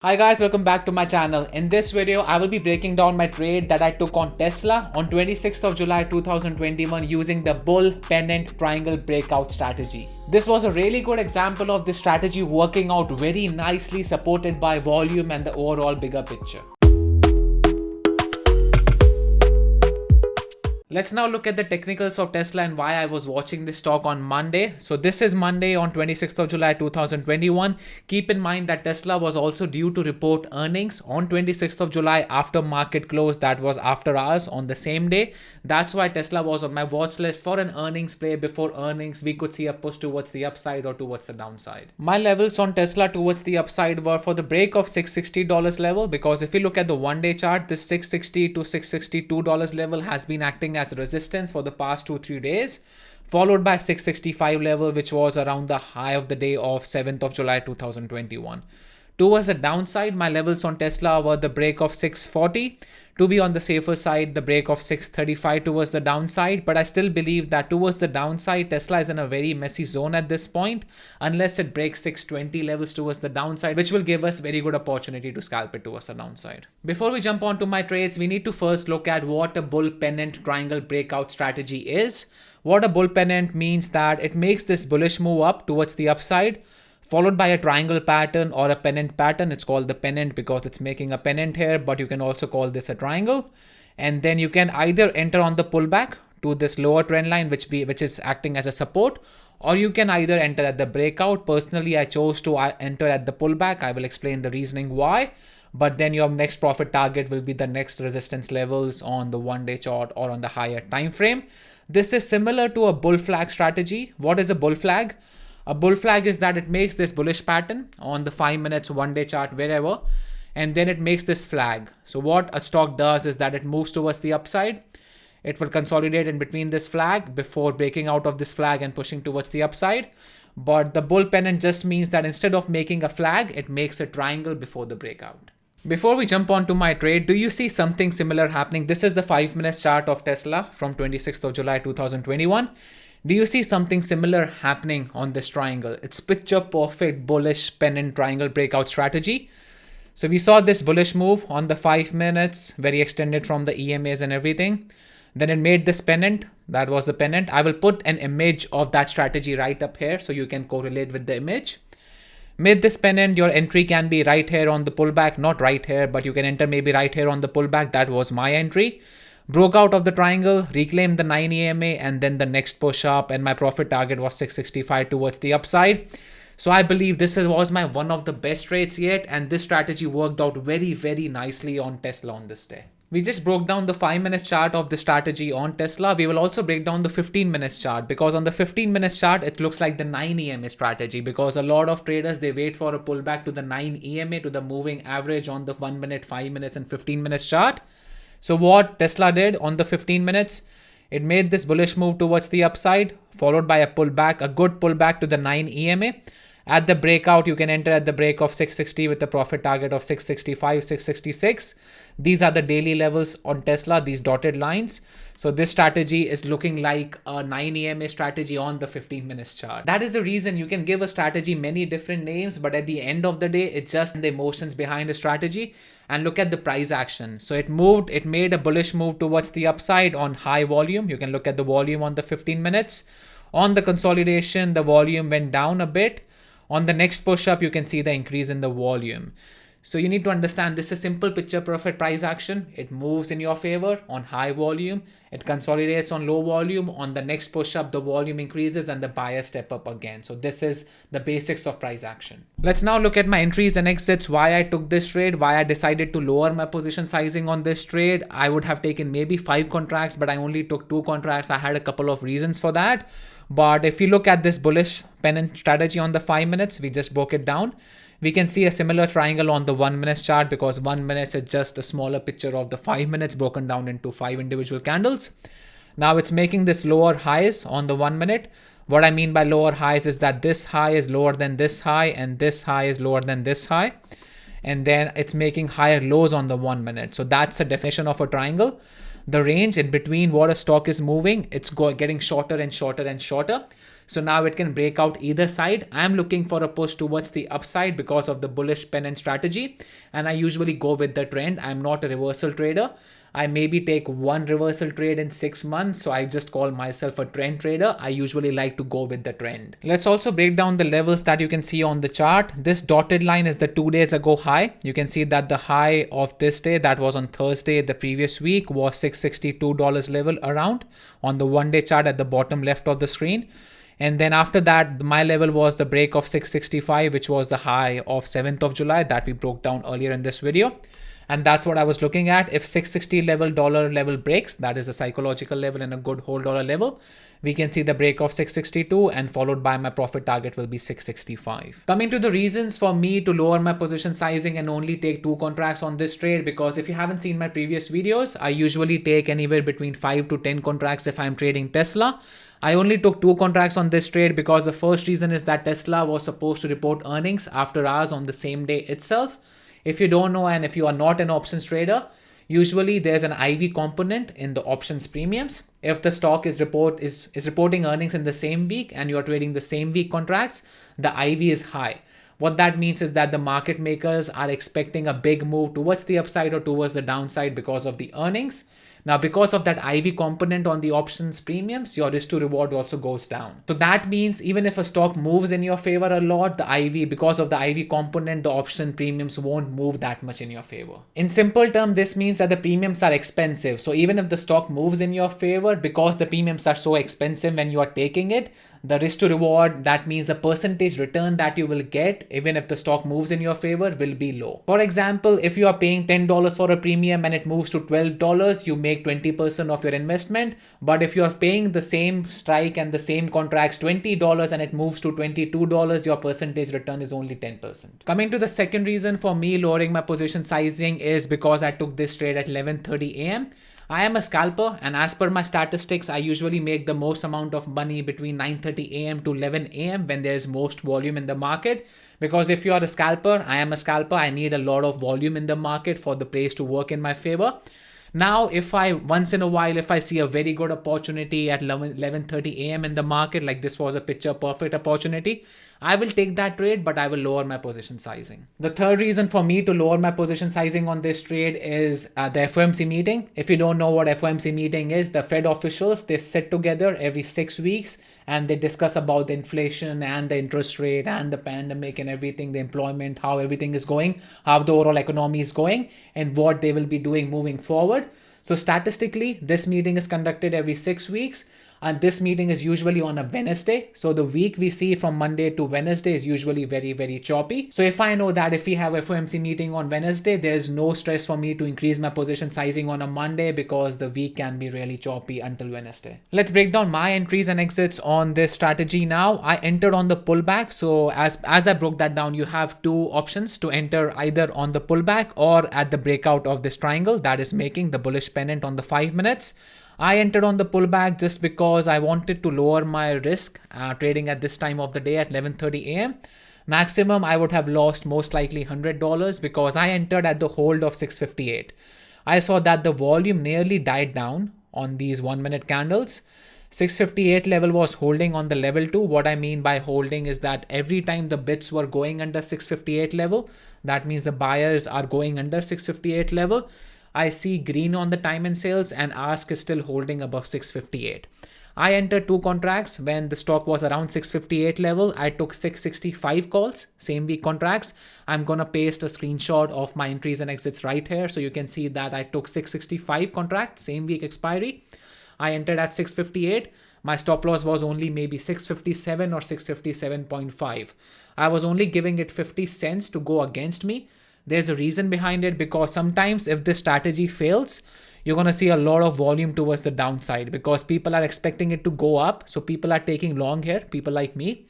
Hi guys, welcome back to my channel. In this video, I will be breaking down my trade that I took on Tesla on 26th of July 2021 using the Bull Pennant Triangle Breakout strategy. This was a really good example of this strategy working out very nicely, supported by volume and the overall bigger picture. Let's now look at the technicals of Tesla and why I was watching this stock on Monday. So this is Monday on 26th of July 2021. Keep in mind that Tesla was also due to report earnings on 26th of July after market close. That was after hours on the same day. That's why Tesla was on my watch list for an earnings play. Before earnings, we could see a push towards the upside or towards the downside. My levels on Tesla towards the upside were for the break of $660 level, because if you look at the one-day chart, this $660 to $662 level has been acting as resistance for the past 2-3 days, followed by 665 level, which was around the high of the day of 7th of July 2021. Towards the downside, my levels on Tesla were the break of 640. To be on the safer side, the break of 635 towards the downside. But I still believe that towards the downside, Tesla is in a very messy zone at this point, unless it breaks 620 levels towards the downside, which will give us very good opportunity to scalp it towards the downside. Before we jump on to my trades, we need to first look at what a bull pennant triangle breakout strategy is. What a bull pennant means that it makes this bullish move up towards the upside, followed by a triangle pattern or a pennant pattern. It's called the pennant because it's making a pennant here, but you can also call this a triangle. And then you can either enter on the pullback to this lower trend line, which is acting as a support, or you can either enter at the breakout. Personally, I chose to enter at the pullback. I will explain the reasoning why. But then your next profit target will be the next resistance levels on the one-day chart or on the higher time frame. This is similar to a bull flag strategy. What is a bull flag? A bull flag is that it makes this bullish pattern on the 5 minutes, one-day chart, wherever, and then it makes this flag. So what a stock does is that it moves towards the upside. It will consolidate in between this flag before breaking out of this flag and pushing towards the upside. But the bull pennant just means that instead of making a flag, it makes a triangle before the breakout. Before we jump on to my trade, do you see something similar happening? This is the 5 minutes chart of Tesla from 26th of July 2021. Do you see something similar happening on this triangle? It's picture perfect bullish pennant triangle breakout strategy. So we saw this bullish move on the 5 minutes, very extended from the EMAs and everything. Then it made this pennant. That was the pennant. I will put an image of that strategy right up here so you can correlate with the image. Made this pennant, your entry can be right here on the pullback, not right here, but you can enter maybe right here on the pullback. That was my entry. Broke out of the triangle, reclaimed the 9 EMA, and then the next push up, and my profit target was 665 towards the upside. So I believe this was my one of the best trades yet, and this strategy worked out very, very nicely on Tesla on this day. We just broke down the 5 minutes chart of the strategy on Tesla. We will also break down the 15 minutes chart, because on the 15 minutes chart, it looks like the 9 EMA strategy, because a lot of traders, they wait for a pullback to the 9 EMA, to the moving average on the 1 minute, 5 minutes, and 15 minutes chart. So what Tesla did on the 15 minutes, it made this bullish move towards the upside, followed by a pullback, a good pullback to the 9 EMA. At the breakout, you can enter at the break of 660 with a profit target of 665, 666. These are the daily levels on Tesla, these dotted lines. So this strategy is looking like a 9 EMA strategy on the 15 minutes chart. That is the reason you can give a strategy many different names, but at the end of the day, it's just the emotions behind the strategy. And look at the price action. So it made a bullish move towards the upside on high volume. You can look at the volume on the 15 minutes. On the consolidation, the volume went down a bit. On the next push up, you can see the increase in the volume. So you need to understand this is simple picture perfect price action. It moves in your favor on high volume. It consolidates on low volume. On the next push up, the volume increases and the buyers step up again. So this is the basics of price action. Let's now look at my entries and exits, why I took this trade, why I decided to lower my position sizing on this trade. I would have taken maybe 5 contracts, but I only took 2 contracts. I had a couple of reasons for that. But if you look at this bullish pennant strategy on the 5 minutes, we just broke it down. We can see a similar triangle on the 1 minute chart, because 1 minute is just a smaller picture of the 5 minutes broken down into 5 individual candles. Now it's making this lower highs on the 1 minute. What I mean by lower highs is that this high is lower than this high and this high is lower than this high. And then it's making higher lows on the 1 minute. So that's a definition of a triangle. The range in between what a stock is moving, it's getting shorter and shorter and shorter. So now it can break out either side. I'm looking for a push towards the upside because of the bullish pennant strategy. And I usually go with the trend. I'm not a reversal trader. I maybe take one reversal trade in 6 months. So I just call myself a trend trader. I usually like to go with the trend. Let's also break down the levels that you can see on the chart. This dotted line is the 2 days ago high. You can see that the high of this day, that was on Thursday the previous week, was $662 level around on the 1 day chart at the bottom left of the screen. And then after that, my level was the break of 665, which was the high of 7th of July that we broke down earlier in this video. And that's what I was looking at. If 660 dollar level breaks, that is a psychological level and a good whole dollar level, we can see the break of 662 and followed by my profit target will be 665. Coming to the reasons for me to lower my position sizing and only take 2 contracts on this trade, because if you haven't seen my previous videos, I usually take anywhere between 5 to 10 contracts if I'm trading Tesla. I only took 2 contracts on this trade because the first reason is that Tesla was supposed to report earnings after hours on the same day itself. If you don't know, and if you are not an options trader, usually there's an IV component in the options premiums. If the stock is reporting earnings in the same week and you are trading the same week contracts, the IV is high. What that means is that the market makers are expecting a big move towards the upside or towards the downside because of the earnings. Now, because of that IV component on the options premiums, your risk to reward also goes down. So that means even if a stock moves in your favor a lot, the IV, because of the IV component, the option premiums won't move that much in your favor. In simple terms, this means that the premiums are expensive. So even if the stock moves in your favor, because the premiums are so expensive when you are taking it, the risk to reward, that means the percentage return that you will get, even if the stock moves in your favor, will be low. For example, if you are paying $10 for a premium and it moves to $12, you make 20% of your investment. But if you are paying the same strike and the same contracts $20 and it moves to $22, your percentage return is only 10%. Coming to the second reason for me lowering my position sizing is because I took this trade at 11:30 a.m. I am a scalper, and as per my statistics, I usually make the most amount of money between 9:30 a.m. to 11 a.m. when there is most volume in the market. Because if you are a scalper, I am a scalper, I need a lot of volume in the market for the place to work in my favor. Now, if I once in a while, if I see a very good opportunity at 11:30 a.m. in the market, like this was a picture perfect opportunity, I will take that trade, but I will lower my position sizing. The third reason for me to lower my position sizing on this trade is the FOMC meeting. If you don't know what FOMC meeting is, the Fed officials, they sit together every 6 weeks and they discuss about the inflation and the interest rate and the pandemic and everything, the employment, how everything is going, how the overall economy is going, and what they will be doing moving forward. So statistically, this meeting is conducted every 6 weeks. And this meeting is usually on a Wednesday. So the week we see from Monday to Wednesday is usually very, very choppy. So if I know that if we have a FOMC meeting on Wednesday, there's no stress for me to increase my position sizing on a Monday because the week can be really choppy until Wednesday. Let's break down my entries and exits on this strategy now. I entered on the pullback. So as I broke that down, you have 2 options to enter, either on the pullback or at the breakout of this triangle that is making the bullish pennant on the 5 minutes. I entered on the pullback just because I wanted to lower my risk trading at this time of the day at 11:30 a.m. Maximum I would have lost most likely $100 because I entered at the hold of 658. I saw that the volume nearly died down on these 1 minute candles. 658 level was holding on the level 2. What I mean by holding is that every time the bids were going under 658 level, that means the buyers are going under 658 level. I see green on the time and sales and ask is still holding above 658. I entered 2 contracts when the stock was around 658 level. I took 665 calls, same week contracts. I'm going to paste a screenshot of my entries and exits right here. So you can see that I took 665 contracts, same week expiry. I entered at 658. My stop loss was only maybe 657 or 657.5. I was only giving it 50 cents to go against me. There's a reason behind it, because sometimes if this strategy fails, you're going to see a lot of volume towards the downside because people are expecting it to go up. So people are taking long here, people like me.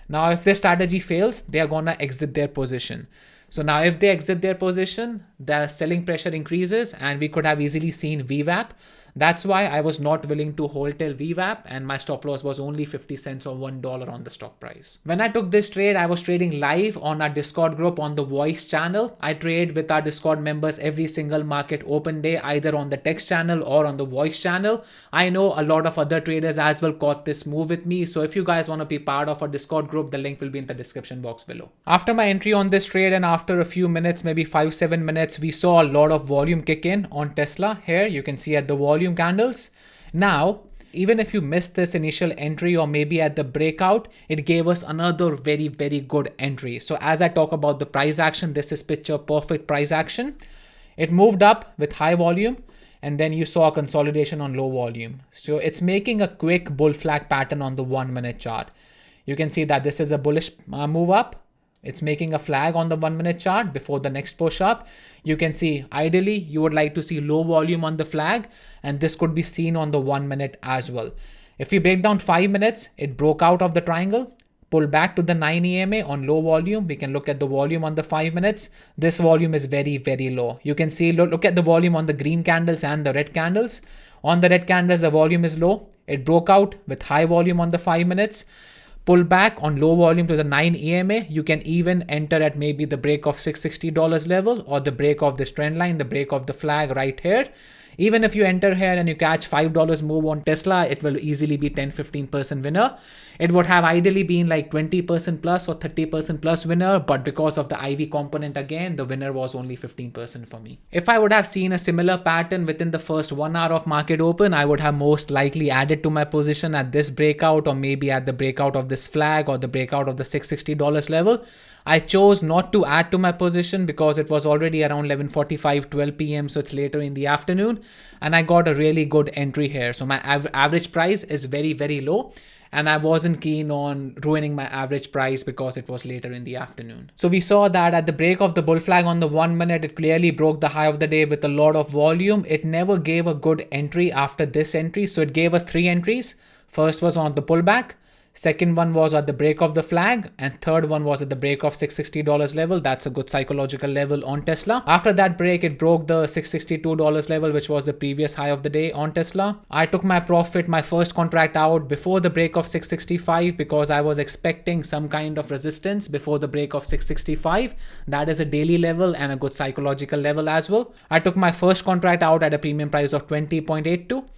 Now, if this strategy fails, they are going to exit their position. So now if they exit their position, the selling pressure increases and we could have easily seen VWAP. That's why I was not willing to hold till VWAP, and my stop loss was only 50 cents or $1 on the stock price. When I took this trade, I was trading live on our Discord group on the voice channel. I trade with our Discord members every single market open day, either on the text channel or on the voice channel. I know a lot of other traders as well caught this move with me. So if you guys want to be part of our Discord group, the link will be in the description box below. After my entry on this trade and after a few minutes, maybe 5-7 minutes, we saw a lot of volume kick in on Tesla. Here you can see at the volume candles. Now, even if you missed this initial entry or maybe at the breakout, it gave us another very, very good entry. So as I talk about the price action, this is picture perfect price action. It moved up with high volume, and then you saw a consolidation on low volume. So it's making a quick bull flag pattern on the 1 minute chart. You can see that this is a bullish move up. It's making a flag on the 1 minute chart before the next push up. You can see ideally you would like to see low volume on the flag, and this could be seen on the 1 minute as well. If we break down 5 minutes, it broke out of the triangle, pulled back to the 9 EMA on low volume. We can look at the volume on the 5 minutes. This volume is very, very low. You can see, look at the volume on the green candles and the red candles. On the red candles, the volume is low. It broke out with high volume on the 5 minutes. Pull back on low volume to the 9 EMA. You can even enter at maybe the break of $660 level or the break of this trend line, the break of the flag right here. Even if you enter here and you catch $5 move on Tesla, it will easily be 10-15% winner. It would have ideally been like 20% plus or 30% plus winner, but because of the IV component again, the winner was only 15% for me. If I would have seen a similar pattern within the first 1 hour of market open, I would have most likely added to my position at this breakout or maybe at the breakout of this flag or the breakout of the $660 level. I chose not to add to my position because it was already around 11:45, 12 p.m. So it's later in the afternoon, and I got a really good entry here. So my average price is very, very low, and I wasn't keen on ruining my average price because it was later in the afternoon. So we saw that at the break of the bull flag on the 1 minute, it clearly broke the high of the day with a lot of volume. It never gave a good entry after this entry. So it gave us 3 entries. First was on the pullback. Second one was at the break of the flag, and third one was at the break of $660 level. That's a good psychological level on Tesla. After that break, it broke the $662 level, which was the previous high of the day on Tesla. I took my profit, my first contract out before the break of 665 because I was expecting some kind of resistance before the break of 665. That is a daily level and a good psychological level as well. I took my first contract out at a premium price of 20.82.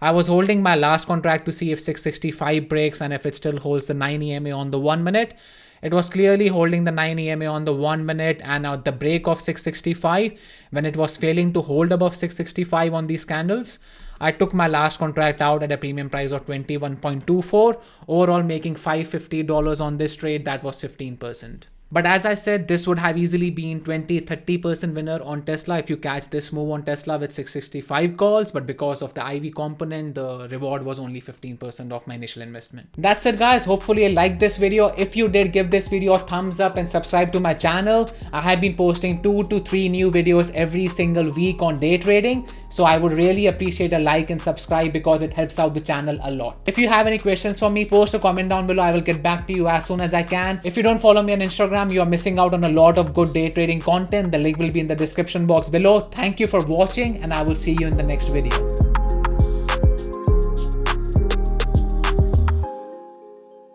I was holding my last contract to see if 665 breaks and if it still holds the 9 EMA on the 1 minute. It was clearly holding the 9 EMA on the 1 minute, and at the break of 665, when it was failing to hold above 665 on these candles, I took my last contract out at a premium price of 21.24, overall making $550 on this trade. That was 15%. But as I said, this would have easily been 20-30% winner on Tesla if you catch this move on Tesla with 665 calls. But because of the IV component, the reward was only 15% of my initial investment. That's it, guys. Hopefully you liked this video. If you did, give this video a thumbs up and subscribe to my channel. I have been posting 2 to 3 new videos every single week on day trading. So I would really appreciate a like and subscribe because it helps out the channel a lot. If you have any questions for me, post a comment down below. I will get back to you as soon as I can. If you don't follow me on Instagram, you are missing out on a lot of good day trading content. The link will be in the description box below. Thank you for watching, and I will see you in the next video.